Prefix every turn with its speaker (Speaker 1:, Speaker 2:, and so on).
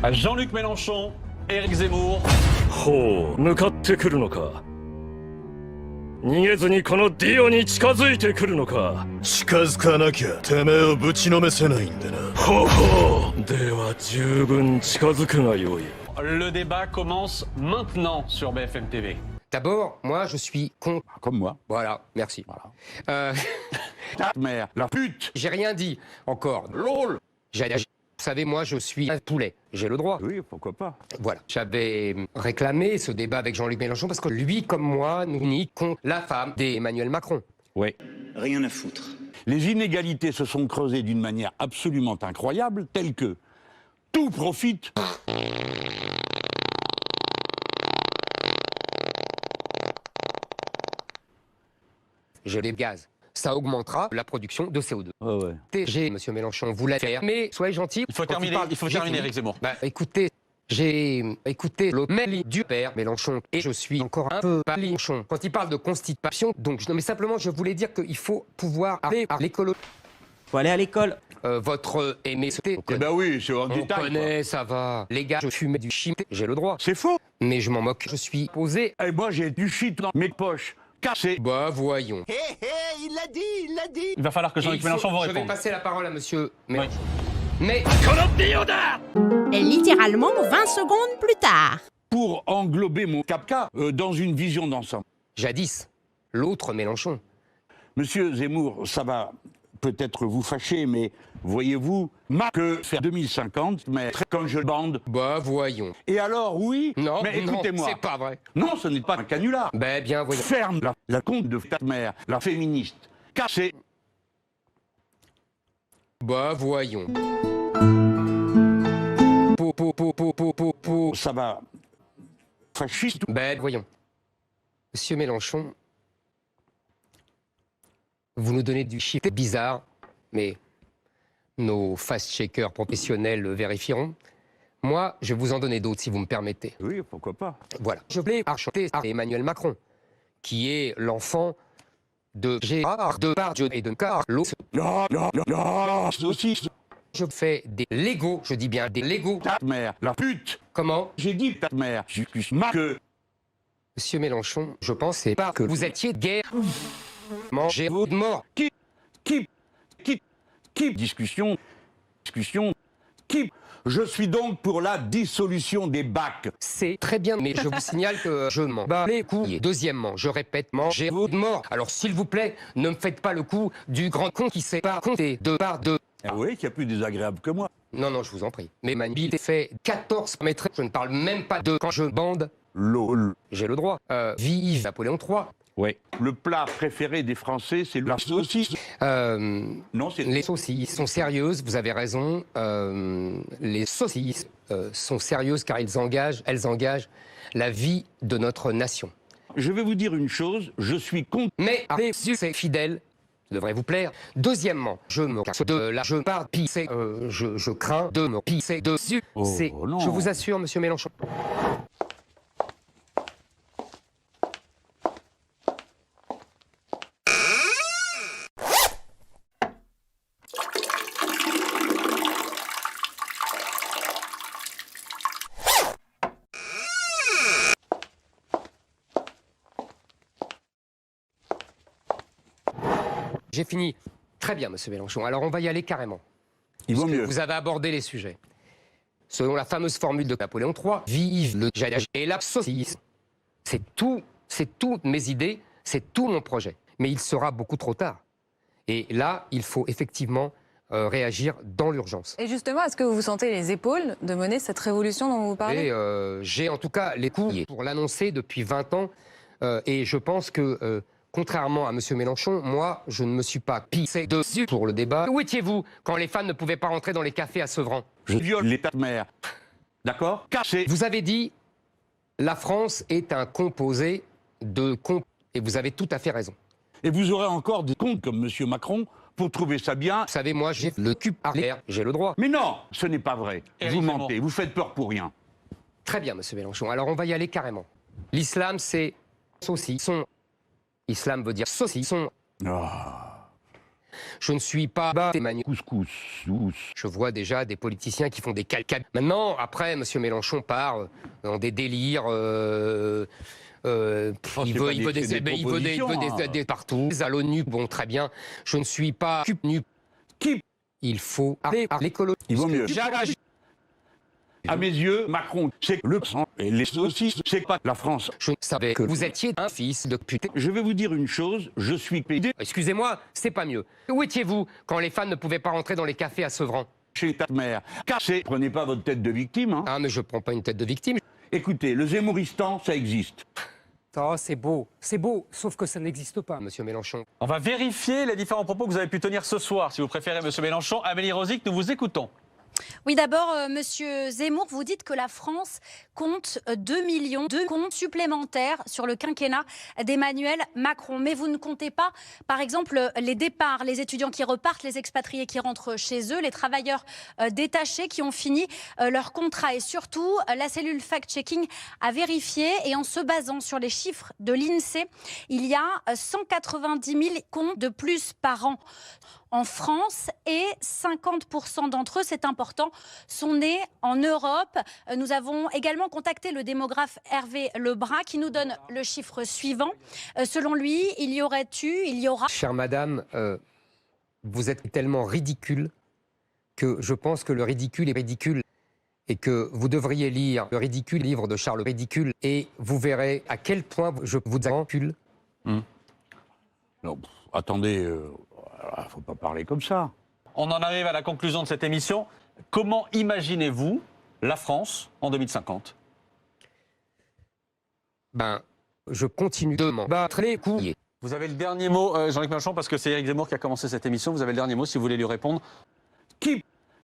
Speaker 1: À Jean-Luc Mélenchon, Éric Zemmour.
Speaker 2: ほう、向かってくるのか。逃げずにこのディオに近づいてくるのか。
Speaker 3: 近づかなきゃてめえをぶちのめせないんだな。
Speaker 2: ほうほう。では十分近づくがよい。
Speaker 1: Le débat commence maintenant sur BFM TV.
Speaker 4: D'abord, moi, je suis contre.
Speaker 5: Comme moi.
Speaker 4: Voilà, merci.
Speaker 5: Voilà. Ta mère, la pute.
Speaker 4: J'ai rien dit encore.
Speaker 5: LOL.
Speaker 4: Vous savez, moi, je suis un poulet. J'ai le droit.
Speaker 5: Oui, pourquoi pas.
Speaker 4: Voilà. J'avais réclamé ce débat avec Jean-Luc Mélenchon parce que lui, comme moi, nous unit contre la femme d'Emmanuel Macron.
Speaker 5: Oui.
Speaker 6: Rien à foutre.
Speaker 5: Les inégalités se sont creusées d'une manière absolument incroyable, telle que tout profite.
Speaker 4: J'ai les gaz. Ça augmentera la production de CO2.
Speaker 5: Ouais.
Speaker 4: TG, monsieur Mélenchon, vous l'avez fait, mais soyez gentil.
Speaker 1: Il faut
Speaker 4: Quand
Speaker 1: terminer,
Speaker 4: parle-
Speaker 1: il faut
Speaker 4: j'ai
Speaker 1: terminer,
Speaker 4: fini.
Speaker 1: Éric Zemmour.
Speaker 4: Bah, écoutez, j'ai écouté le mail du père Mélenchon et je suis encore un peu palinchon. Quand il parle de constipation, donc, non, mais simplement, je voulais dire qu'il faut pouvoir aller à l'écolo.
Speaker 7: Faut aller à l'école.
Speaker 4: Votre aimé,
Speaker 5: Eh ben oui, c'est hors
Speaker 4: on
Speaker 5: du taille.
Speaker 4: connaît, ça va. Les gars, je fumais du chimie, j'ai le droit.
Speaker 5: C'est faux.
Speaker 4: Mais je m'en moque. Je suis posé.
Speaker 5: Et moi, j'ai du shit dans mes poches. Cassé.
Speaker 4: Bah, voyons.
Speaker 1: Il va falloir que Jean-Luc
Speaker 4: Il faut-
Speaker 1: Mélenchon vous
Speaker 4: Je vais
Speaker 1: réponde.
Speaker 4: passer la parole à monsieur Mélenchon. Mais
Speaker 8: Et littéralement 20 secondes plus tard.
Speaker 5: Pour englober mon capca dans une vision d'ensemble.
Speaker 4: jadis, l'autre Mélenchon.
Speaker 5: Monsieur Zemmour, ça va peut-être vous fâcher, mais voyez-vous, que faire 2050, mais quand je bande.
Speaker 4: Bah, voyons.
Speaker 5: Et alors, oui,
Speaker 4: Non,
Speaker 5: mais
Speaker 4: non,
Speaker 5: écoutez-moi.
Speaker 4: c'est pas vrai.
Speaker 5: Non, ce n'est pas un canular.
Speaker 4: Ben, bien, voyons.
Speaker 5: Ferme la compte de ta mère, la féministe. Cassé.
Speaker 4: Bah, voyons.
Speaker 5: Ça va. Fasciste.
Speaker 4: Ben, voyons. Monsieur Mélenchon, vous nous donnez du chiffre bizarre, mais nos fast-checkers professionnels le vérifieront. Moi, je vais vous en donner d'autres, si vous me permettez.
Speaker 5: Oui, pourquoi pas.
Speaker 4: Voilà. Je voulais acheter à Emmanuel Macron, qui est l'enfant de Gérard Depardieu et de Carlos.
Speaker 5: Non, saucisse.
Speaker 4: Je fais des Legos, je dis bien des Legos.
Speaker 5: Ta mère, la pute.
Speaker 4: Comment?
Speaker 5: J'ai dit ta mère. Je suis que.
Speaker 4: Monsieur Mélenchon, je pensais pas que vous étiez de guerre. Mangez votre mort.
Speaker 5: Qui. Discussion. Qui. Je suis donc pour la dissolution des bacs.
Speaker 4: C'est très bien, mais je vous signale que je m'en bats les couilles. Deuxièmement, je répète, mangez votre mort. Alors s'il vous plaît, ne me faites pas le coup du grand con qui sait pas compter deux par deux.
Speaker 5: Ah oui, qu'il y a plus désagréable que moi.
Speaker 4: Non, non, je vous en prie. Mais ma bille fait 14 mètres. Je ne parle même pas de quand je bande.
Speaker 5: LOL.
Speaker 4: J'ai le droit. Vive Napoléon III.
Speaker 5: Oui. Le plat préféré des Français, c'est la saucisse. Non, c'est.
Speaker 4: Les saucisses sont sérieuses, vous avez raison. Les saucisses sont sérieuses car elles engagent la vie de notre nation.
Speaker 5: Je vais vous dire une chose, je suis contre.
Speaker 4: Mais c'est fidèle, ça devrait vous plaire. Deuxièmement, je me casse de là, je pars pisser, je crains de me pisser dessus.
Speaker 5: Oh,
Speaker 4: C'est,
Speaker 5: non.
Speaker 4: je vous assure, monsieur Mélenchon. J'ai fini. Très bien, monsieur Mélenchon. Alors on va y aller carrément.
Speaker 5: Il vaut
Speaker 4: Puisque
Speaker 5: mieux.
Speaker 4: vous avez abordé les sujets. Selon la fameuse formule de Napoléon III, vive le jadage et la saucisse. C'est toutes mes idées, c'est tout mon projet. Mais il sera beaucoup trop tard. Et là, il faut effectivement réagir dans l'urgence.
Speaker 9: Et justement, est-ce que vous vous sentez les épaules de mener cette révolution dont vous parlez?
Speaker 4: Et j'ai en tout cas les couilles pour l'annoncer depuis 20 ans. Et je pense que, contrairement à M. Mélenchon, moi, je ne me suis pas pissé dessus pour le débat. Où étiez-vous quand les femmes ne pouvaient pas rentrer dans les cafés à Sevran?
Speaker 5: Je viole l'état de mère. D'accord? Cassé.
Speaker 4: Vous avez dit, la France est un composé de comptes. Et vous avez tout à fait raison.
Speaker 5: Et vous aurez encore des comptes comme M. Macron pour trouver ça bien.
Speaker 4: Vous savez, moi, j'ai le cul à l'air, j'ai le droit.
Speaker 5: Mais non, ce n'est pas vrai.
Speaker 1: Éric
Speaker 5: Vous
Speaker 1: Zemmour.
Speaker 5: mentez, vous faites peur pour rien.
Speaker 4: Très bien, monsieur Mélenchon. Alors, on va y aller carrément. L'islam, c'est saucisson. Islam veut dire saucisson.
Speaker 5: Ah.
Speaker 4: Je ne suis pas Emmanuel.
Speaker 5: Couscous.
Speaker 4: Je vois déjà des politiciens qui font des calcades. Maintenant, après, M. Mélenchon part dans des délires. Il veut des partout. À l'ONU, bon, très bien. Je ne suis pas nu.
Speaker 5: Qui?
Speaker 4: Il faut aller à l'écologie.
Speaker 5: Il vaut mieux. À mes yeux, Macron, c'est le sang. Et les saucisses, c'est pas la France.
Speaker 4: Je savais que vous étiez un fils de pute.
Speaker 5: Je vais vous dire une chose, je suis payé
Speaker 4: Excusez-moi, c'est pas mieux. Où étiez-vous quand les femmes ne pouvaient pas rentrer dans les cafés à Sevran?
Speaker 5: chez ta mère. Cassez, prenez pas votre tête de victime. Hein.
Speaker 4: Ah, mais je prends pas une tête de victime.
Speaker 5: Écoutez, le Zemmouristan, ça existe.
Speaker 6: Oh, c'est beau, sauf que ça n'existe pas.
Speaker 4: Monsieur Mélenchon.
Speaker 1: On va vérifier les différents propos que vous avez pu tenir ce soir, si vous préférez, Monsieur Mélenchon. Amélie Rosic, nous vous écoutons.
Speaker 7: Oui, d'abord, Monsieur Zemmour, vous dites que la France compte 2 millions de comptes supplémentaires sur le quinquennat d'Emmanuel Macron. Mais vous ne comptez pas, par exemple, les départs, les étudiants qui repartent, les expatriés qui rentrent chez eux, les travailleurs détachés qui ont fini leur contrat. Et surtout, la cellule fact-checking a vérifié, et en se basant sur les chiffres de l'INSEE, il y a 190 000 comptes de plus par an en France, et 50% d'entre eux, c'est important, sont nés en Europe. Nous avons également contacté le démographe Hervé Lebrun qui nous donne le chiffre suivant. Selon lui, il y aura...
Speaker 4: Chère madame, vous êtes tellement ridicule que je pense que le ridicule est ridicule et que vous devriez lire le ridicule, livre de Charles Ridicule, et vous verrez à quel point je vous encule.
Speaker 5: Non, attendez, faut pas parler comme ça.
Speaker 1: On en arrive à la conclusion de cette émission. Comment imaginez-vous la France en 2050 ?
Speaker 4: Ben, je continue de m'en battre les couilles.
Speaker 1: Vous avez le dernier mot, Jean-Luc Mélenchon, parce que c'est Éric Zemmour qui a commencé cette émission. Vous avez le dernier mot si vous voulez lui répondre.